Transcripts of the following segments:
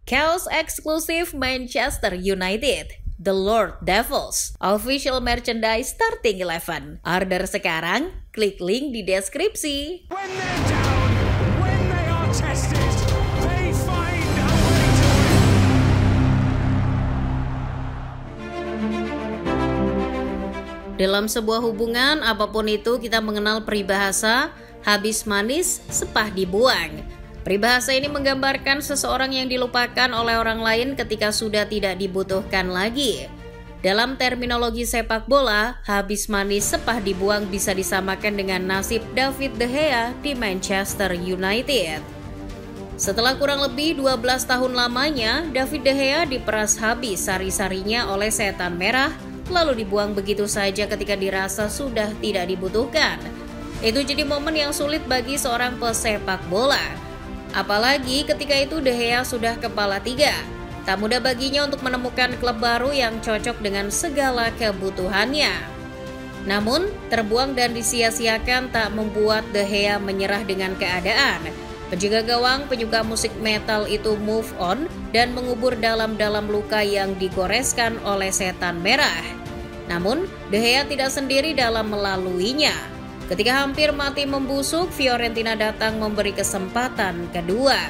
Chaos eksklusif Manchester United, The Lord Devils, official merchandise starting 11. Order sekarang, klik link di deskripsi. When they're down, when they are tested, they find a way to win. Dalam sebuah hubungan, apapun itu kita mengenal peribahasa, habis manis, sepah dibuang. Peribahasa ini menggambarkan seseorang yang dilupakan oleh orang lain ketika sudah tidak dibutuhkan lagi. Dalam terminologi sepak bola, habis manis sepah dibuang bisa disamakan dengan nasib David De Gea di Manchester United. Setelah kurang lebih 12 tahun lamanya, David De Gea diperas habis sari-sarinya oleh setan merah, lalu dibuang begitu saja ketika dirasa sudah tidak dibutuhkan. Itu jadi momen yang sulit bagi seorang pesepak bola. Apalagi ketika itu De Gea sudah kepala 3. Tak mudah baginya untuk menemukan klub baru yang cocok dengan segala kebutuhannya. Namun, terbuang dan disia-siakan tak membuat De Gea menyerah dengan keadaan. Penjaga gawang penyuka musik metal itu move on dan mengubur dalam-dalam luka yang digoreskan oleh setan merah. Namun, De Gea tidak sendiri dalam melaluinya. Ketika hampir mati membusuk, Fiorentina datang memberi kesempatan kedua.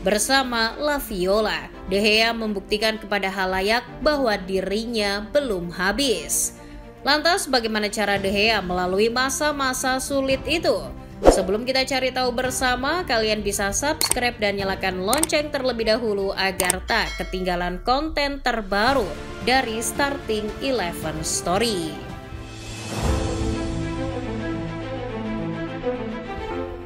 Bersama La Viola, De Gea membuktikan kepada halayak bahwa dirinya belum habis. Lantas bagaimana cara De Gea melalui masa-masa sulit itu? Sebelum kita cari tahu bersama, kalian bisa subscribe dan nyalakan lonceng terlebih dahulu agar tak ketinggalan konten terbaru dari Starting 11 Story.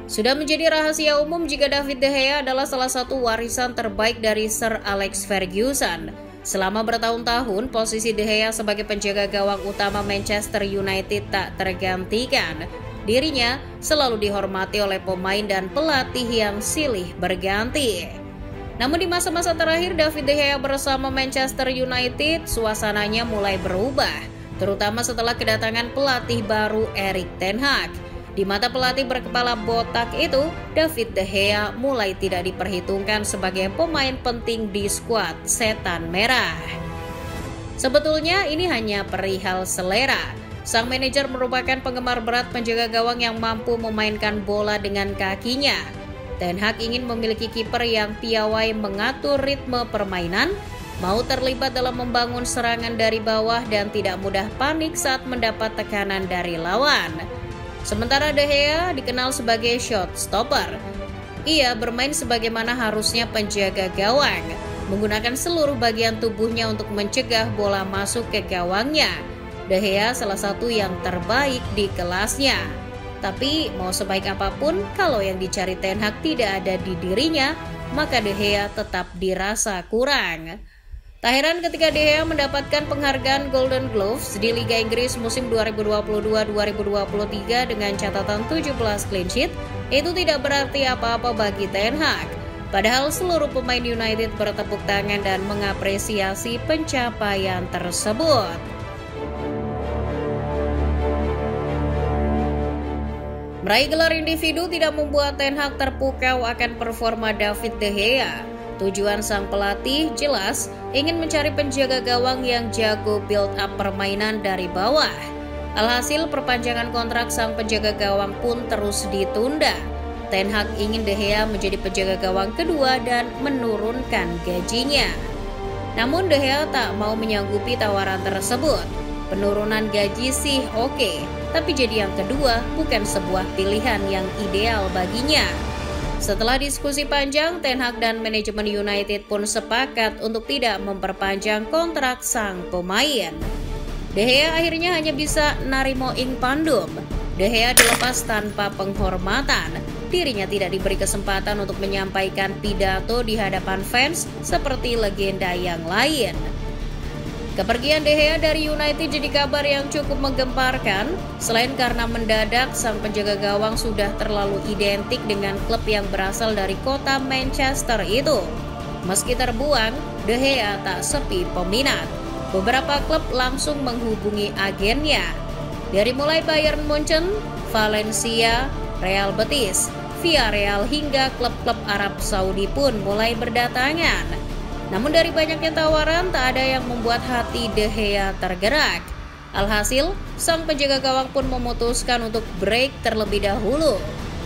Sudah menjadi rahasia umum jika David De Gea adalah salah satu warisan terbaik dari Sir Alex Ferguson. Selama bertahun-tahun, posisi De Gea sebagai penjaga gawang utama Manchester United tak tergantikan. Dirinya selalu dihormati oleh pemain dan pelatih yang silih berganti. Namun di masa-masa terakhir David De Gea bersama Manchester United, suasananya mulai berubah, terutama setelah kedatangan pelatih baru Erik ten Hag. Di mata pelatih berkepala botak itu, David De Gea mulai tidak diperhitungkan sebagai pemain penting di skuad setan merah. Sebetulnya ini hanya perihal selera. Sang manajer merupakan penggemar berat penjaga gawang yang mampu memainkan bola dengan kakinya. Ten Hag ingin memiliki kiper yang piawai mengatur ritme permainan, mau terlibat dalam membangun serangan dari bawah dan tidak mudah panik saat mendapat tekanan dari lawan. Sementara De Gea dikenal sebagai shot stopper. Ia bermain sebagaimana harusnya penjaga gawang, menggunakan seluruh bagian tubuhnya untuk mencegah bola masuk ke gawangnya. De Gea salah satu yang terbaik di kelasnya. Tapi mau sebaik apapun, kalau yang dicari Ten Hag tidak ada di dirinya, maka De Gea tetap dirasa kurang. Tak heran ketika De Gea mendapatkan penghargaan Golden Gloves di Liga Inggris musim 2022-2023 dengan catatan 17 clean sheet, itu tidak berarti apa-apa bagi Ten Hag. Padahal seluruh pemain United bertepuk tangan dan mengapresiasi pencapaian tersebut. Meraih gelar individu tidak membuat Ten Hag terpukau akan performa David De Gea. Tujuan sang pelatih jelas ingin mencari penjaga gawang yang jago build up permainan dari bawah. Alhasil perpanjangan kontrak sang penjaga gawang pun terus ditunda. Ten Hag ingin De Gea menjadi penjaga gawang kedua dan menurunkan gajinya. Namun De Gea tak mau menyanggupi tawaran tersebut. Penurunan gaji sih oke, tapi jadi yang kedua bukan sebuah pilihan yang ideal baginya. Setelah diskusi panjang, Ten Hag dan manajemen United pun sepakat untuk tidak memperpanjang kontrak sang pemain. De Gea akhirnya hanya bisa narimo ing pandum. De Gea dilepas tanpa penghormatan. Dirinya tidak diberi kesempatan untuk menyampaikan pidato di hadapan fans seperti legenda yang lain. Kepergian De Gea dari United jadi kabar yang cukup menggemparkan. Selain karena mendadak, sang penjaga gawang sudah terlalu identik dengan klub yang berasal dari kota Manchester itu. Meski terbuang, De Gea tak sepi peminat. Beberapa klub langsung menghubungi agennya. Dari mulai Bayern Munchen, Valencia, Real Betis, Villarreal hingga klub-klub Arab Saudi pun mulai berdatangan. Namun dari banyaknya tawaran, tak ada yang membuat hati De Gea tergerak. Alhasil, sang penjaga gawang pun memutuskan untuk break terlebih dahulu.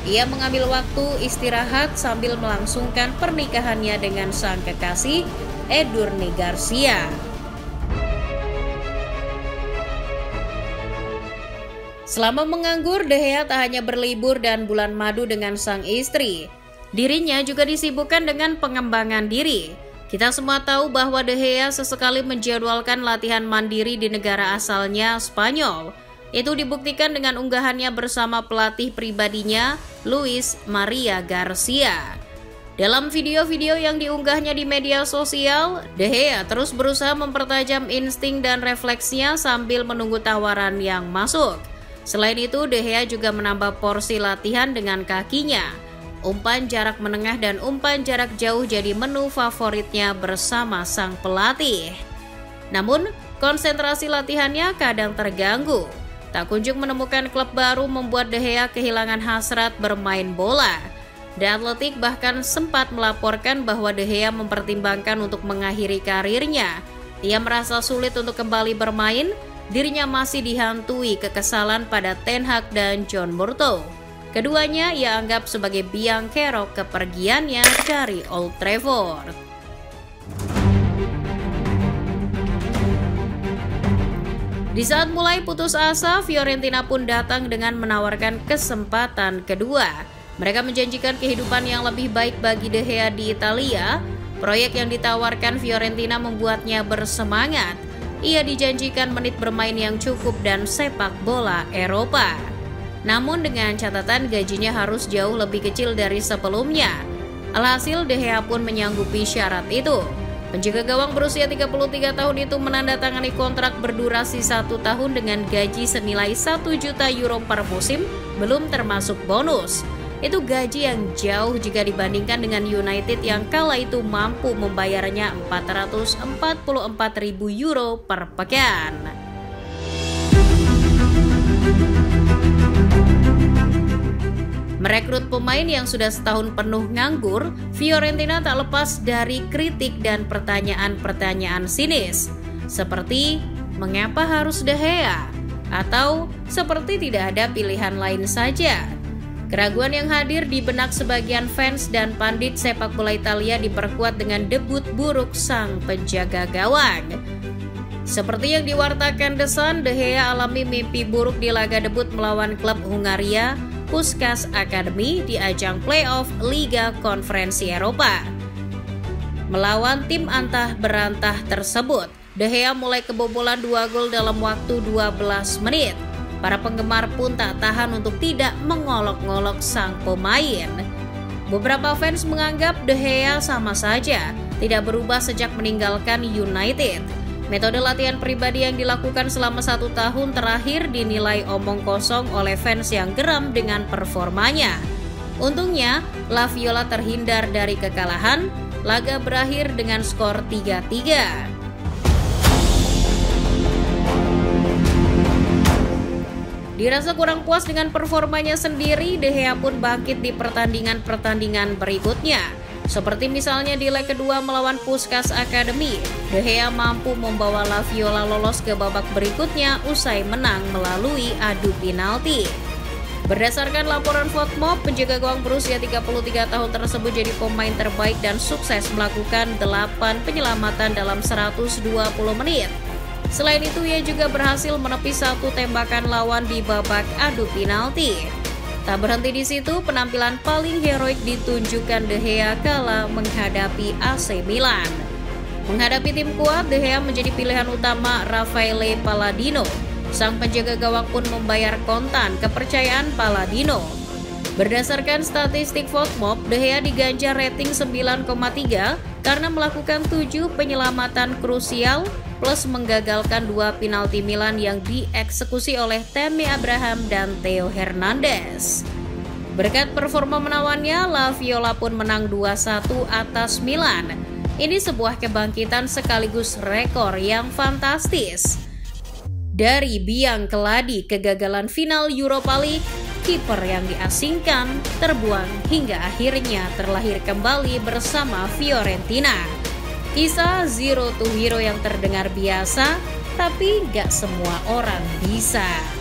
Ia mengambil waktu istirahat sambil melangsungkan pernikahannya dengan sang kekasih, Edurne Garcia. Selama menganggur, De Gea tak hanya berlibur dan bulan madu dengan sang istri. Dirinya juga disibukkan dengan pengembangan diri. Kita semua tahu bahwa De Gea sesekali menjadwalkan latihan mandiri di negara asalnya, Spanyol. Itu dibuktikan dengan unggahannya bersama pelatih pribadinya, Luis Maria Garcia. Dalam video-video yang diunggahnya di media sosial, De Gea terus berusaha mempertajam insting dan refleksnya sambil menunggu tawaran yang masuk. Selain itu, De Gea juga menambah porsi latihan dengan kakinya. Umpan jarak menengah dan umpan jarak jauh jadi menu favoritnya bersama sang pelatih. Namun, konsentrasi latihannya kadang terganggu. Tak kunjung menemukan klub baru membuat De Gea kehilangan hasrat bermain bola. The Athletic bahkan sempat melaporkan bahwa De Gea mempertimbangkan untuk mengakhiri karirnya. Ia merasa sulit untuk kembali bermain, dirinya masih dihantui kekesalan pada Ten Hag dan John Murtough. Keduanya ia anggap sebagai biang kerok kepergiannya dari Old Trafford. Di saat mulai putus asa, Fiorentina pun datang dengan menawarkan kesempatan kedua. Mereka menjanjikan kehidupan yang lebih baik bagi De Gea di Italia. Proyek yang ditawarkan Fiorentina membuatnya bersemangat. Ia dijanjikan menit bermain yang cukup dan sepak bola Eropa. Namun dengan catatan gajinya harus jauh lebih kecil dari sebelumnya. Alhasil De Gea pun menyanggupi syarat itu. Penjaga gawang berusia 33 tahun itu menandatangani kontrak berdurasi 1 tahun dengan gaji senilai 1 juta euro per musim, belum termasuk bonus. Itu gaji yang jauh jika dibandingkan dengan United yang kala itu mampu membayarnya 444.000 euro per pekan. Merekrut pemain yang sudah setahun penuh nganggur, Fiorentina tak lepas dari kritik dan pertanyaan-pertanyaan sinis. Seperti, mengapa harus De Gea? Atau, seperti tidak ada pilihan lain saja. Keraguan yang hadir di benak sebagian fans dan pandit sepak bola Italia diperkuat dengan debut buruk sang penjaga gawang. Seperti yang diwartakan The Sun, De Gea alami mimpi buruk di laga debut melawan klub Hungaria, Puskás Academy di ajang playoff Liga Konferensi Eropa. Melawan tim antah berantah tersebut, De Gea mulai kebobolan 2 gol dalam waktu 12 menit. Para penggemar pun tak tahan untuk tidak mengolok-ngolok sang pemain. Beberapa fans menganggap De Gea sama saja, tidak berubah sejak meninggalkan United. Metode latihan pribadi yang dilakukan selama 1 tahun terakhir dinilai omong kosong oleh fans yang geram dengan performanya. Untungnya, La Viola terhindar dari kekalahan. Laga berakhir dengan skor 3-3. Dirasa kurang puas dengan performanya sendiri, De Gea pun bangkit di pertandingan-pertandingan berikutnya. Seperti misalnya di leg kedua melawan Puskás Academy, De Gea mampu membawa La Viola lolos ke babak berikutnya usai menang melalui adu penalti. Berdasarkan laporan Fotmob, penjaga gawang berusia 33 tahun tersebut jadi pemain terbaik dan sukses melakukan 8 penyelamatan dalam 120 menit. Selain itu, ia juga berhasil menepis 1 tembakan lawan di babak adu penalti. Tak berhenti di situ, penampilan paling heroik ditunjukkan De Gea kala menghadapi AC Milan. Menghadapi tim kuat, De Gea menjadi pilihan utama Raffaele Palladino. Sang penjaga gawang pun membayar kontan kepercayaan Palladino. Berdasarkan statistik Fotmob, De Gea diganjar rating 9,3 karena melakukan 7 penyelamatan krusial plus menggagalkan 2 penalti Milan yang dieksekusi oleh Tammy Abraham dan Theo Hernandez. Berkat performa menawannya, La Viola pun menang 2-1 atas Milan. Ini sebuah kebangkitan sekaligus rekor yang fantastis. Dari biang keladi kegagalan final Europa League, kiper yang diasingkan terbuang hingga akhirnya terlahir kembali bersama Fiorentina. Kisah zero to hero yang terdengar biasa, tapi gak semua orang bisa.